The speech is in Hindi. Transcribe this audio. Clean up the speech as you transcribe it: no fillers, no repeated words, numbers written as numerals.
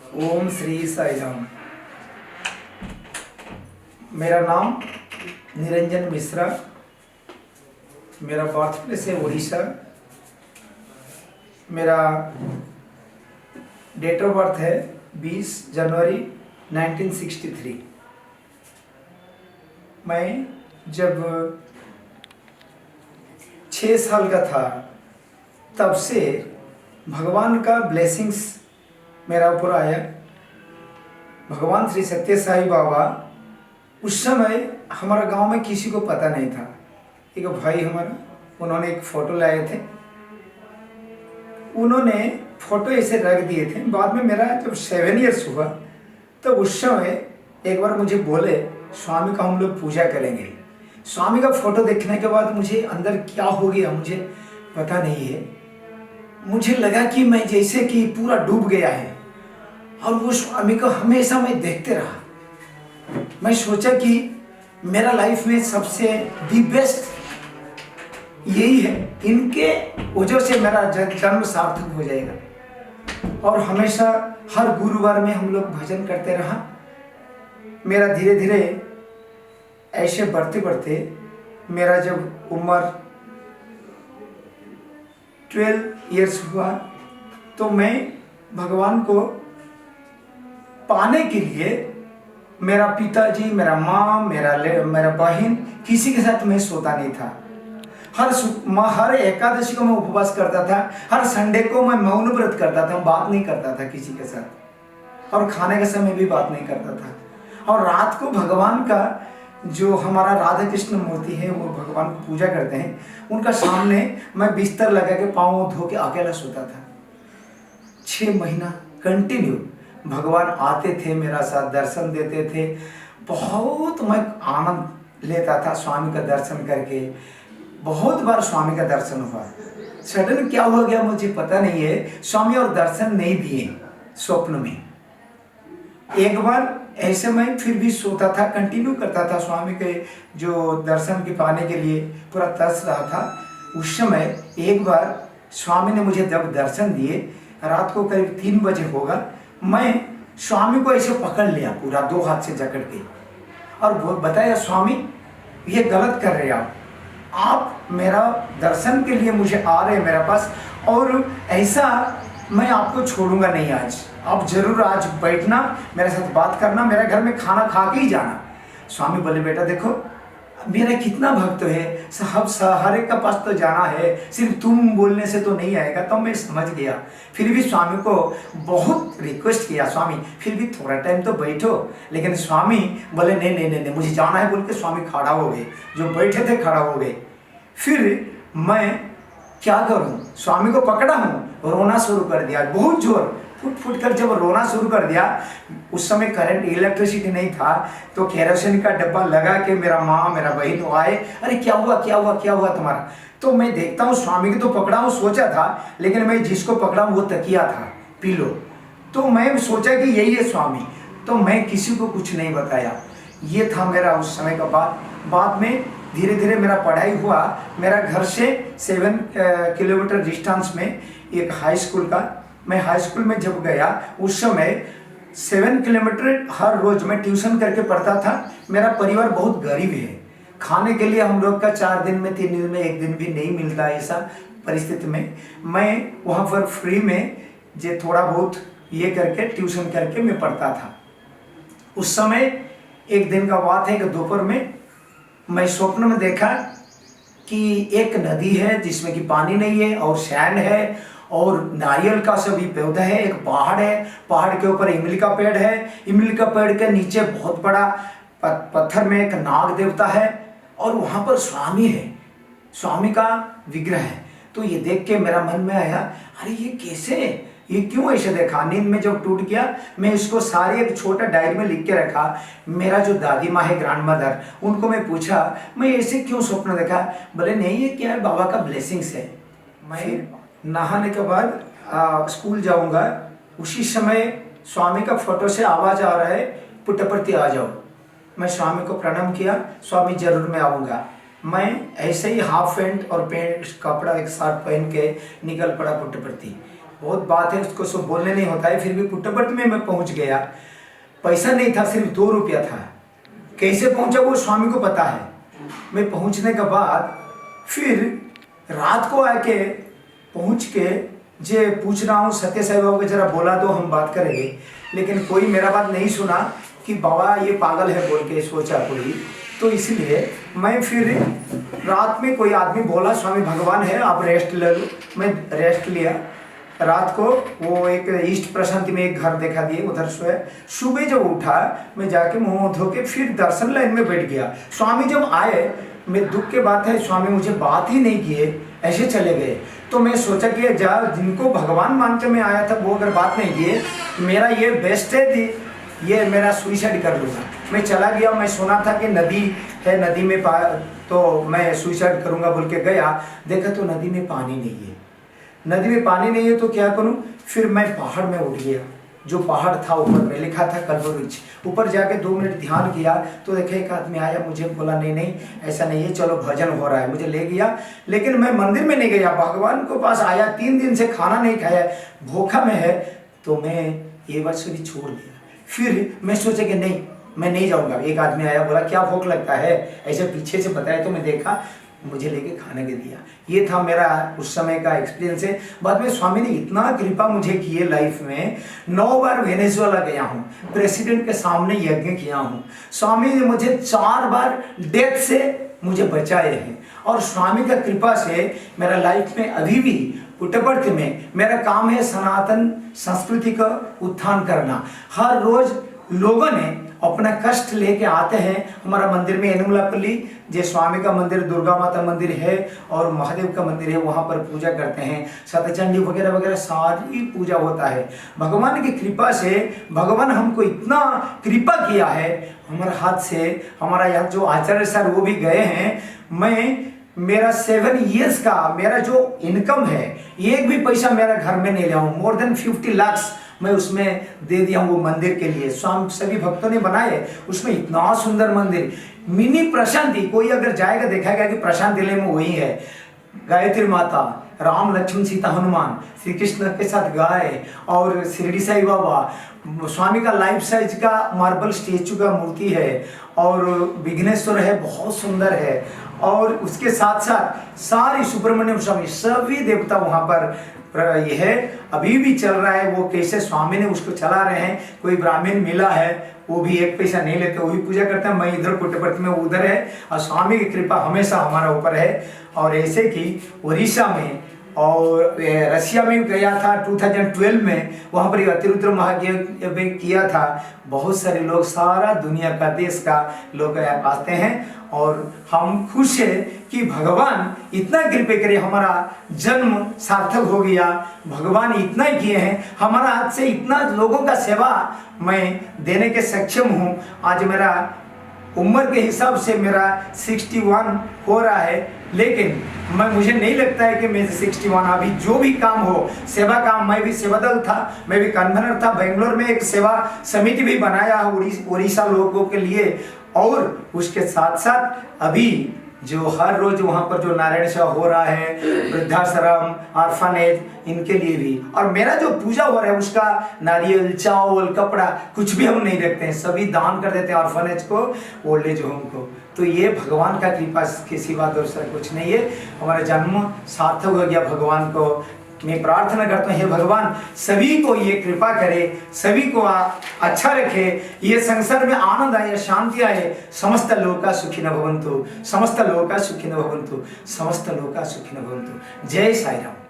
ओम श्री साई राम। मेरा नाम निरंजन मिश्रा। मेरा बर्थ प्लेस है उड़ीसा। मेरा डेट ऑफ बर्थ है 20 जनवरी 1963। मैं जब 6 साल का था तब से भगवान का ब्लेसिंग्स मेरा ऊपर आया। भगवान श्री सत्य साई बाबा, उस समय हमारा गांव में किसी को पता नहीं था। एक भाई हमारा, उन्होंने एक फ़ोटो लाए थे, उन्होंने फ़ोटो ऐसे रख दिए थे। बाद में मेरा जब 7 इयर्स हुआ तब उस समय एक बार मुझे बोले, स्वामी का हम लोग पूजा करेंगे। स्वामी का फ़ोटो देखने के बाद मुझे अंदर क्या हो गया मुझे पता नहीं है। मुझे लगा कि मैं जैसे कि पूरा डूब गया है और वो स्वामी को हमेशा मैं देखते रहा। मैं सोचा कि मेरा लाइफ में सबसे दी बेस्ट यही है, इनके वजह से मेरा जन्म सार्थक हो जाएगा। और हमेशा हर गुरुवार में हम लोग भजन करते रहा। मेरा धीरे धीरे ऐसे बढ़ते बढ़ते मेरा जब उम्र 12 इयर्स हुआ तो मैं भगवान को पाने के लिए मेरा पिताजी, मेरा माँ, मेरा बहन, किसी के साथ मैं सोता नहीं था। हर एकादशी को मैं उपवास करता था, हर संडे को मैं मौन व्रत करता था, बात नहीं करता था किसी के साथ, और खाने के समय भी बात नहीं करता था। और रात को भगवान का जो हमारा राधा कृष्ण मूर्ति है, वो भगवान को पूजा करते हैं, उनका सामने मैं बिस्तर लगा के पाँव धो के अकेला सोता था। 6 महीना कंटिन्यू भगवान आते थे, मेरा साथ दर्शन देते थे। बहुत मैं आनंद लेता था स्वामी का दर्शन करके। बहुत बार स्वामी का दर्शन हुआ। सडन क्या हो गया मुझे पता नहीं है, स्वामी और दर्शन नहीं दिए स्वप्न में। एक बार ऐसे मैं फिर भी सोता था, कंटिन्यू करता था स्वामी के जो दर्शन के पाने के लिए पूरा तरस रहा था। उस समय एक बार स्वामी ने मुझे जब दर्शन दिए, रात को करीब 3 बजे होगा, मैं स्वामी को ऐसे पकड़ लिया पूरा 2 हाथ से जकड़ के, और बताया, स्वामी ये गलत कर रहे आप मेरा दर्शन के लिए मुझे आ रहे हैं मेरे पास, और ऐसा मैं आपको छोड़ूंगा नहीं। आज आप जरूर आज बैठना, मेरे साथ बात करना, मेरे घर में खाना खा के ही जाना। स्वामी बोले, बेटा देखो मेरा कितना भक्त है, हर एक का पास तो जाना है, सिर्फ तुम बोलने से तो नहीं आएगा। तो मैं समझ गया। फिर भी स्वामी को बहुत रिक्वेस्ट किया, स्वामी फिर भी थोड़ा टाइम तो बैठो। लेकिन स्वामी बोले नहीं नहीं नहीं, मुझे जाना है बोल के स्वामी खड़ा हो गए, जो बैठे थे खड़ा हो गए। फिर मैं क्या करूं, स्वामी को पकड़ा हूं, रोना शुरू कर दिया बहुत जोर, फुट कर जब रोना शुरू कर दिया। उस समय करंट, इलेक्ट्रिसिटी नहीं था, तो केरोसिन का डब्बा लगा के मेरा माँ, मेरा बहन आए, अरे क्या हुआ तुम्हारा। तो मैं देखता हूँ स्वामी को तो पकड़ा हूँ, सोचा था, लेकिन मैं जिसको पकड़ा हूँ वो तकिया था, पिलो। तो मैं सोचा कि यही है स्वामी। तो मैं किसी को कुछ नहीं बताया। ये था मेरा उस समय का बात। बाद में धीरे धीरे मेरा पढ़ाई हुआ। मेरा घर से 7 किलोमीटर डिस्टेंस में एक हाई स्कूल का, मैं हाई स्कूल में जब गया उस समय 7 किलोमीटर हर रोज मैं ट्यूशन करके पढ़ता था। मेरा परिवार बहुत गरीब है, खाने के लिए हम लोग का 4 दिन में 3 दिन में 1 दिन भी नहीं मिलता। ऐसा परिस्थिति में मैं वहाँ पर फ्री में जो थोड़ा बहुत ये करके ट्यूशन करके मैं पढ़ता था। उस समय एक दिन का बात है कि दोपहर में मैं स्वप्न में देखा कि एक नदी है जिसमें कि पानी नहीं है और सैंड है और नारियल का सभी पौधा है। एक पहाड़ है, पहाड़ के ऊपर इमली का पेड़ है, इमली का पेड़ के नीचे बहुत बड़ा पत्थर में एक नाग देवता है, और वहाँ पर स्वामी है, स्वामी का विग्रह है। तो ये देख के मेरा मन में आया, अरे ये कैसे, ये क्यों ऐसे देखा। नींद में जब टूट गया, मैं इसको सारे एक छोटा डायरी में लिख के रखा। मेरा जो दादी माँ है, ग्रैंड मदर, उनको मैं पूछा, मैं ऐसे क्यों स्वप्न देखा। बोले नहीं, ये क्या है, बाबा का ब्लेसिंग्स है। मैं नहाने के बाद स्कूल जाऊंगा, उसी समय स्वामी का फोटो से आवाज़ आ रहा है, पुट्टपर्ती आ जाओ। मैं स्वामी को प्रणाम किया, स्वामी जरूर मैं आऊँगा। मैं ऐसे ही हाफ पैंट और पैंट कपड़ा एक साथ पहन के निकल पड़ा पुट्टपर्ती। बहुत बात है, उसको सब बोलने नहीं होता है। फिर भी पुट्टपर्ती में मैं पहुंच गया। पैसा नहीं था, सिर्फ 2 रुपया था। कैसे पहुंचा वो स्वामी को पता है। मैं पहुंचने के बाद फिर रात को आके पहुंच के जे पूछ रहा हूँ सत्य साई बाबा को, जरा बोला तो हम बात करेंगे। लेकिन कोई मेरा बात नहीं सुना कि बाबा ये पागल है बोल के सोचा कोई। तो इसलिए मैं फिर रात में कोई आदमी बोला स्वामी भगवान है, आप रेस्ट ले लो। मैं रेस्ट लिया। रात को वो एक ईस्ट प्रशांति में एक घर देखा दिए, उधर सोया। सुबह जब उठा मैं जाके मुंह धो के फिर दर्शन लाइन में बैठ गया। स्वामी जब आए, मैं दुख की बात है स्वामी मुझे बात ही नहीं किए, ऐसे चले गए। तो मैं सोचा कि जा जिनको भगवान मान के मैं आया था वो अगर बात नहीं किए, मेरा ये बेस्ट है थी, ये मेरा सुइसाइड कर लूँगा। मैं चला गया। मैं सुना था कि नदी है, नदी में तो मैं सुइसाइड करूँगा बोल के गया। देखा तो नदी में पानी नहीं है। नदी में पानी नहीं है तो क्या करूँ। फिर मैं पहाड़ में उठ गया। जो पहाड़ था ऊपर में लिखा था कल्पवृक्ष, ऊपर जाके 2 मिनट ध्यान किया तो देखा एक आदमी आया, मुझे बोला नहीं नहीं ऐसा नहीं है, चलो भजन हो रहा है, मुझे ले गया। लेकिन मैं मंदिर में नहीं गया, भगवान के पास आया। 3 दिन से खाना नहीं खाया, भूखा में है। तो मैं ये बात सभी छोड़ दिया। फिर मैं सोचा कि नहीं मैं नहीं जाऊंगा। एक आदमी आया, बोला क्या भूख लगता है, ऐसे पीछे से बताया। तो मैं देखा, मुझे लेके खाने के दिया। ये था मेरा उस समय का एक्सपीरियंस है। बाद में स्वामी ने इतना कृपा मुझे की है लाइफ में। 9 बार वेनेजुएला गया हूँ, प्रेसिडेंट के सामने यज्ञ किया हूँ। स्वामी ने मुझे 4 बार डेथ से मुझे बचाए हैं। और स्वामी का कृपा से मेरा लाइफ में अभी भी पुट्टपर्ती में मेरा काम है सनातन संस्कृति का उत्थान करना। हर रोज लोगों ने अपना कष्ट लेके आते हैं। हमारा मंदिर में एनुमलापल्ली जो स्वामी का मंदिर, दुर्गा माता मंदिर है और महादेव का मंदिर है, वहाँ पर पूजा करते हैं। सत्यचंडी वगैरह वगैरह सारी पूजा होता है। भगवान की कृपा से भगवान हमको इतना कृपा किया है हमारे हाथ से। हमारा यहाँ जो आचार्य सर वो भी गए हैं। मैं मेरा 7 इयर्स का मेरा जो इनकम है, एक भी पैसा मेरा घर में नहीं लिया हूँ। मोर देन 50 लाख मैं उसमें दे दिया हूँ वो मंदिर के लिए। स्वामी सभी भक्तों ने बनाए। उसमें इतना सुंदर मंदिर, मिनी प्रशांति। कोई अगर जाएगा देखेगा कि प्रशांत जिले में वही है। गायत्री माता, राम लक्ष्मण सीता हनुमान, श्री कृष्ण के साथ गाय और शिरडी साई बाबा। स्वामी का लाइफ साइज का मार्बल स्टेचू का मूर्ति है और विघ्नेश्वर है, बहुत सुंदर है। और उसके साथ साथ सारी सुब्रमण्यम स्वामी सभी देवता वहाँ पर ये है। अभी भी चल रहा है वो, कैसे स्वामी ने उसको चला रहे हैं। कोई ब्राह्मण मिला है, वो भी 1 पैसा नहीं लेते, वो भी पूजा करते हैं। मैं इधर पुट्टपर्ती में, उधर है। और स्वामी की कृपा हमेशा हमारा ऊपर है। और ऐसे कि उड़ीसा में और रशिया में गया था 2012 में, वहाँ पर अतिरुद्र महायज्ञ किया था। बहुत सारे लोग, सारा दुनिया का देश का लोग आते हैं। और हम खुश है कि भगवान इतना कृपा करे, हमारा जन्म सार्थक हो गया। भगवान इतना ही किए हैं, हमारा हाथ से इतना लोगों का सेवा मैं देने के सक्षम हूँ। आज मेरा उम्र के हिसाब से मेरा 61 हो रहा है। लेकिन मुझे नहीं लगता है कि मैं 61, अभी जो भी काम हो, सेवा काम, मैं भी सेवादल था, मैं भी कन्वेनर था। बेंगलोर में एक सेवा समिति भी बनाया उड़ीसा लोगों के लिए। और उसके साथ साथ अभी जो हर रोज वहाँ पर जो नारायण सेवा हो रहा है, वृद्धाश्रम, ऑर्फनेज, इनके लिए भी। और मेरा जो पूजा हो रहा है उसका नारियल, चावल, कपड़ा कुछ भी हम नहीं रखते हैं, सभी दान कर देते हैं ऑर्फनेज को, ओल्ड एज होम को। तो ये भगवान का कृपा के सिवा दूसरा कुछ नहीं है। हमारा जन्म सार्थक हो गया भगवान को। मैं प्रार्थना करता हूँ, हे भगवान सभी को ये कृपा करे, सभी को अच्छा रखे, ये संसार में आनंद आए, शांति आए। समस्त लोका सुखिनः भवन्तु, समस्त लोका सुखिनः भवन्तु, समस्त लोका सुखिनः भवन्तु। जय साई राम।